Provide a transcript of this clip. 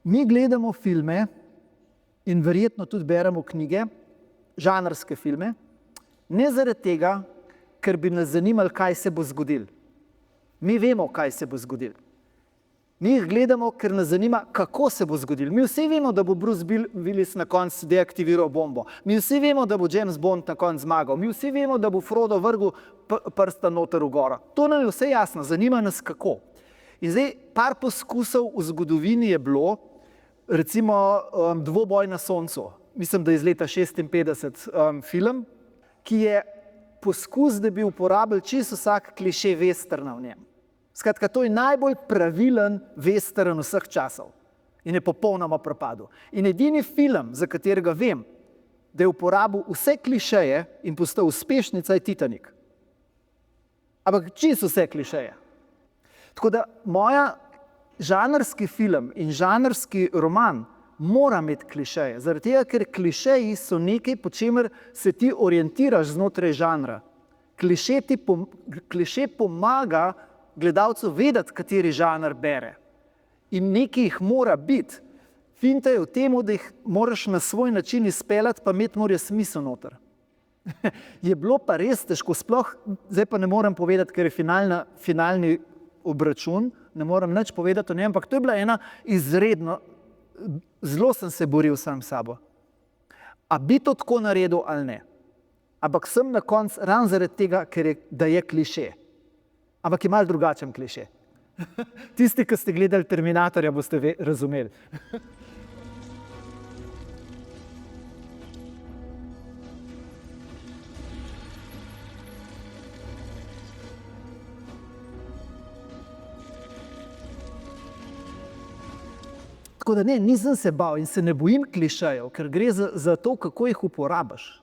Mi gledamo filme in verjetno tudi beremo knjige, žanrske filme, ne zaradi tega, ker bi nas zanimalo, kaj se bo zgodilo. Mi vemo, kaj se bo zgodilo. Mi jih gledamo, ker nas zanima, kako se bo zgodilo. Mi vsi vemo, da bo Bruce Willis na koncu deaktiviral bombo. Mi vsi vemo, da bo James Bond na koncu zmagal. Mi vsi vemo, da bo Frodo vrgel prsta noter v goro. To nam je vse jasno, zanima nas kako. In zdaj, par poskusov v zgodovini je bilo, recimo Dvoboj na soncu, mislim, da je iz leta 56 film, ki je poskus, da bi uporabili čisto vsak kliše westerna v njem. Skratka, to je najbolj pravilen western vseh časov in je popolnoma propadel. In edini film, za katerega vem, da je uporabil vse klišeje in postal uspešnica, je Titanic. Ampak čisto vse klišeje. Tako da moja žanrski film in žanrski roman mora imeti klišeje, zaradi tega, ker klišeji so nekaj, po čemer se ti orientiraš znotraj žanra. Kliše pomaga gledalcu vedeti, kateri žanr bere. In nekaj jih mora biti. Finta je v tem, da jih moraš na svoj način izpeljati, pa imeti mora smisel noter. Je bilo pa res težko, sploh, zdaj pa ne morem povedati, ker je finalni obračun, ne morem nič povedati o njem, ampak to je bila ena izredno, zelo sem se boril sam s sabo. A bi to tako naredil ali ne? Ampak sem na koncu ravno zaradi tega, da je kliše. Ampak je malo drugačen kliše. Tisti, ki ste gledali Terminatorja, boste razumeli. Tako da ne, nisem se bal in se ne bojim klišejev, ker gre za to, kako jih uporabiš.